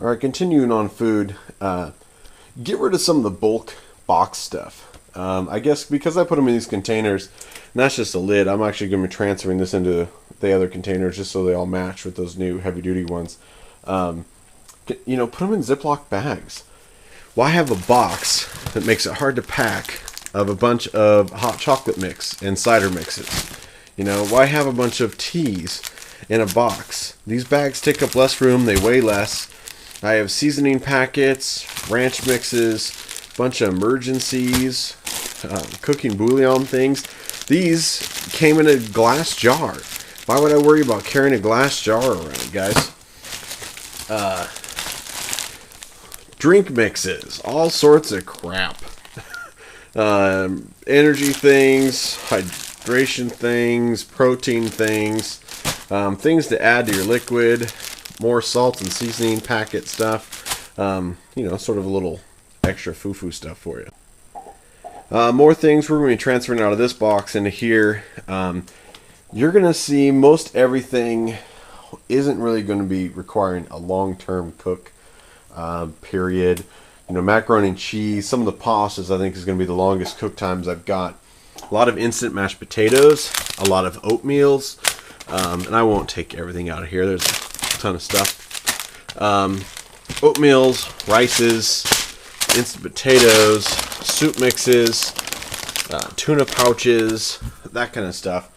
All right, continuing on food, get rid of some of the bulk box stuff. I guess because I put them in these containers, and that's just a lid, I'm actually going to be transferring this into the other containers just so they all match with those new heavy-duty ones. Put them in Ziploc bags. Why have a box that makes it hard to pack of a bunch of hot chocolate mix and cider mixes? Why have a bunch of teas in a box? These bags take up less room, they weigh less. I have seasoning packets, ranch mixes, bunch of emergencies, cooking bouillon things. These came in a glass jar. Why would I worry about carrying a glass jar around, guys? Drink mixes, all sorts of crap. Energy things, hydration things, protein things, things to add to your liquid, more salt and seasoning packet stuff. Sort of a little extra foo-foo stuff for you. More things we're going to be transferring out of this box into here. You're going to see most everything isn't really going to be requiring a long-term cook period. Macaroni and cheese, some of the pastas I think is going to be the longest cook times I've got. A lot of instant mashed potatoes, a lot of oatmeals, and I won't take everything out of here. There's a ton of stuff. Oatmeals, rices, instant potatoes, soup mixes, tuna pouches, that kind of stuff.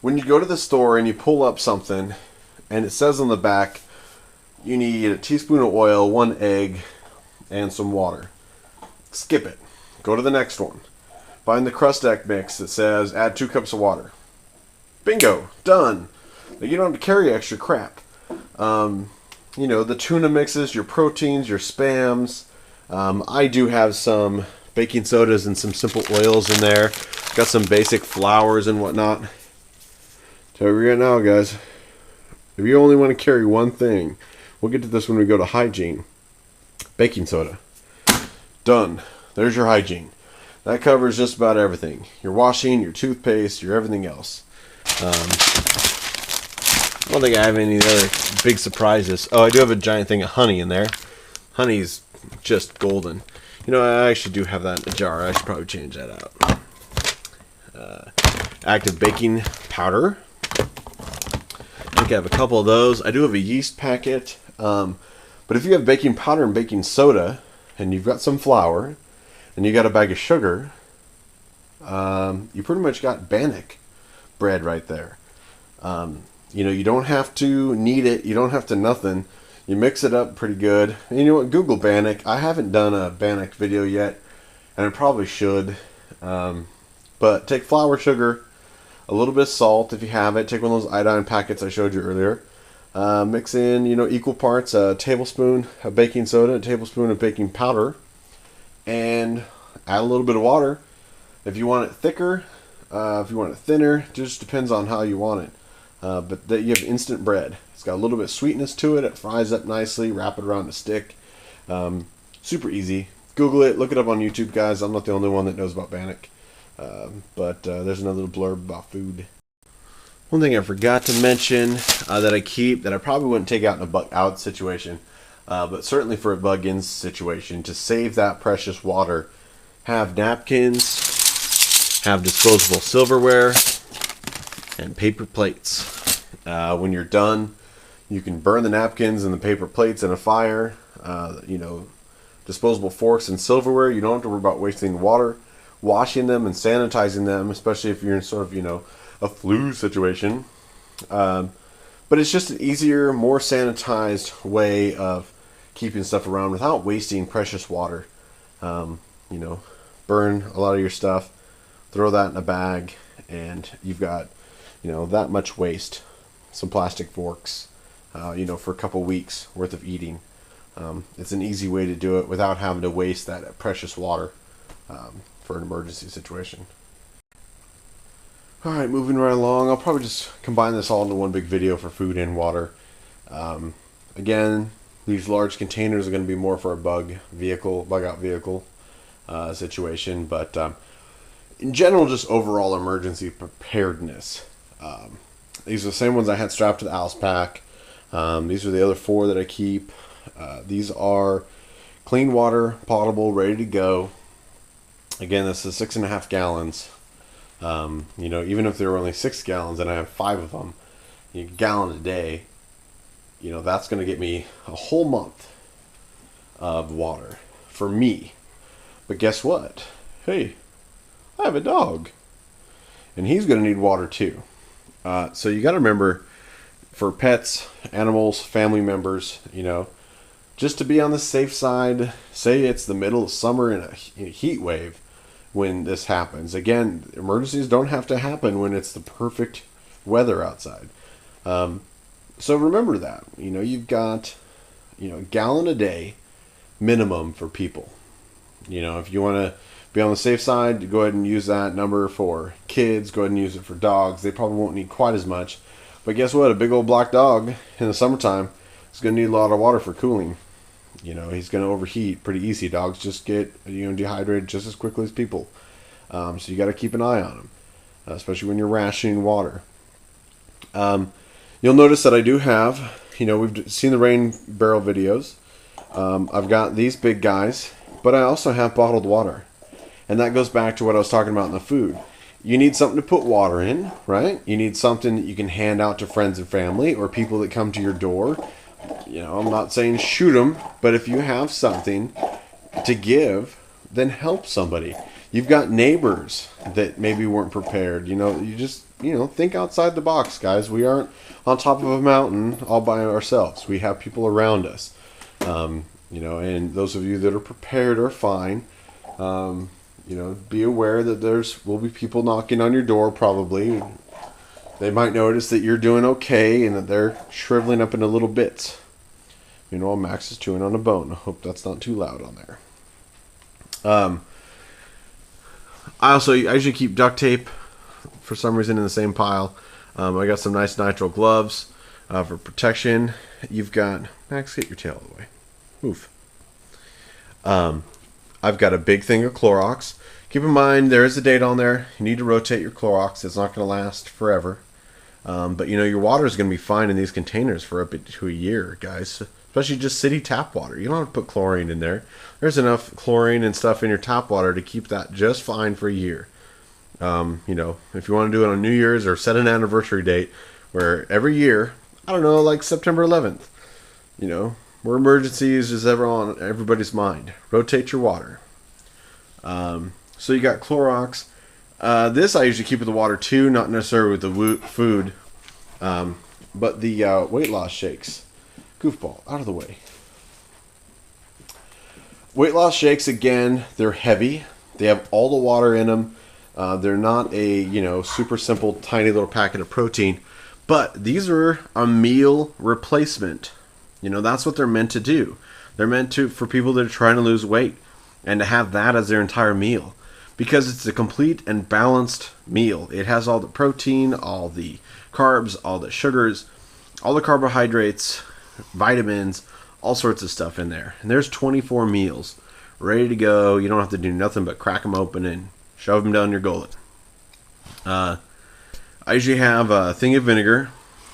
When you go to the store and you pull up something and it says on the back you need a teaspoon of oil, 1 egg, and some water, skip it. Go to the next one. Find the crust egg mix that says add 2 cups of water. Bingo, done. You don't have to carry extra crap. The tuna mixes, your proteins, your spams. I do have some baking sodas and some simple oils in there. Got some basic flours and whatnot. Tell you right now, guys, if you only want to carry one thing, we'll get to this when we go to hygiene. Baking soda. Done. There's your hygiene. That covers just about everything. Your washing, your toothpaste, your everything else. I don't think I have any other big surprises. Oh, I do have a giant thing of honey in there. Honey's just golden. I actually do have that in a jar. I should probably change that out. Active baking powder. I think I have a couple of those. I do have a yeast packet. But if you have baking powder and baking soda, and you've got some flour, and you got a bag of sugar, you pretty much got Bannock bread right there. You don't have to knead it. You don't have to nothing. You mix it up pretty good. And you know what? Google Bannock. I haven't done a Bannock video yet, and I probably should. But take flour, sugar, a little bit of salt if you have it. Take one of those iodine packets I showed you earlier. Mix in, equal parts, a tablespoon of baking soda, a tablespoon of baking powder, and add a little bit of water. If you want it thicker, if you want it thinner, it just depends on how you want it. But you have instant bread. It's got a little bit of sweetness to it. It fries up nicely. Wrap it around a stick. Super easy. Google it. Look it up on YouTube, guys. I'm not the only one that knows about Bannock. But there's another little blurb about food. One thing I forgot to mention that I keep, that I probably wouldn't take out in a bug out situation, but certainly for a bug in situation, to save that precious water, have napkins, have disposable silverware, and paper plates. When you're done, you can burn the napkins and the paper plates in a fire. Disposable forks and silverware, you don't have to worry about wasting water. Washing them and sanitizing them, especially if you're in sort of, a flu situation. But it's just an easier, more sanitized way of keeping stuff around without wasting precious water. Burn a lot of your stuff, throw that in a bag, and you've got, that much waste. Some plastic forks, for a couple weeks worth of eating. It's an easy way to do it without having to waste that precious water for an emergency situation. Alright, moving right along. I'll probably just combine this all into one big video for food and water. Again, these large containers are going to be more for a bug out vehicle situation, but in general, just overall emergency preparedness. These are the same ones I had strapped to the Alice pack. These are the other 4 that I keep. These are clean water, potable, ready to go. Again, this is 6.5 gallons. You know, even if there were only 6 gallons and I have 5 of them, a gallon a day, you know, that's going to get me a whole month of water for me. But guess what? Hey, I have a dog, and he's going to need water too. So you got to remember, for pets, animals, family members, you know, just to be on the safe side, say it's the middle of summer in a heat wave when this happens. Again, emergencies don't have to happen when it's the perfect weather outside. So remember that. You know, you've got, you know, a gallon a day minimum for people. You know, if you want to be on the safe side, go ahead and use that number for kids. Go ahead and use it for dogs. They probably won't need quite as much. But guess what? A big old black dog in the summertime is going to need a lot of water for cooling. You know, he's going to overheat pretty easy. Dogs just get, you know, dehydrated just as quickly as people. So you got to keep an eye on them, especially when you're rationing water. You'll notice that I do have, you know, we've seen the rain barrel videos. I've got these big guys, but I also have bottled water. And that goes back to what I was talking about in the food. You need something to put water in, right? You need something that you can hand out to friends and family or people that come to your door. You know, I'm not saying shoot them, but if you have something to give, then help somebody. You've got neighbors that maybe weren't prepared. You know, you just, you know, think outside the box, guys. We aren't on top of a mountain all by ourselves. We have people around us. You know, and those of you that are prepared are fine. You know, be aware that will be people knocking on your door probably. They might notice that you're doing okay and that they're shriveling up into little bits. Meanwhile, Max is chewing on a bone. I hope that's not too loud on there. I usually keep duct tape for some reason in the same pile. I got some nice nitrile gloves for protection. You've got, Max, get your tail out of the way. Move. I've got a big thing of Clorox. Keep in mind, there is a date on there. You need to rotate your Clorox. It's not going to last forever. But, you know, your water is going to be fine in these containers for up to a year, guys. Especially just city tap water. You don't have to put chlorine in there. There's enough chlorine and stuff in your tap water to keep that just fine for a year. You know, if you want to do it on New Year's or set an anniversary date where every year, I don't know, like September 11th, you know, where emergencies is ever on everybody's mind. Rotate your water. So you got Clorox. This I usually keep with the water too, not necessarily with the food. But the weight loss shakes. Goofball, out of the way. Weight loss shakes, again, they're heavy. They have all the water in them. They're not a, you know, super simple, tiny little packet of protein. But these are a meal replacement. You know, that's what they're meant to do. They're meant to, for people that are trying to lose weight and to have that as their entire meal. Because it's a complete and balanced meal. It has all the protein, all the carbs, all the sugars, all the carbohydrates, vitamins, all sorts of stuff in there. And there's 24 meals ready to go. You don't have to do nothing but crack them open and shove them down your gullet. I usually have a thing of vinegar.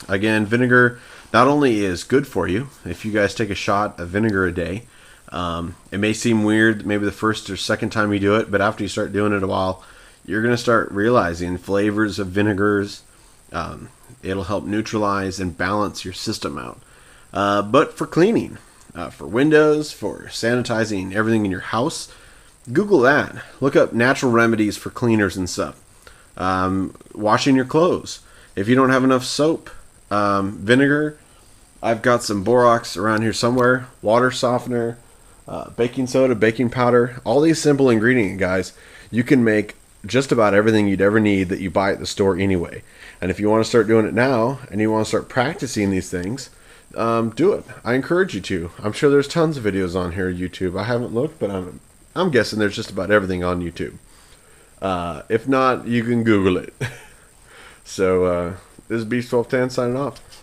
Again, vinegar not only is good for you, if you guys take a shot of vinegar a day, it may seem weird maybe the first or second time you do it, but after you start doing it a while, you're going to start realizing flavors of vinegars. It'll help neutralize and balance your system out. But for cleaning, for windows, for sanitizing everything in your house, Google that. Look up natural remedies for cleaners and stuff. Washing your clothes. If you don't have enough soap, vinegar, I've got some borax around here somewhere, water softener, baking soda, baking powder, all these simple ingredients, guys. You can make just about everything you'd ever need that you buy at the store anyway. And if you want to start doing it now and you want to start practicing these things, do it. I encourage you to. I'm sure there's tons of videos on here on YouTube. I haven't looked, but I'm guessing there's just about everything on YouTube. If not, you can Google it. So this is Beast 1210 signing off.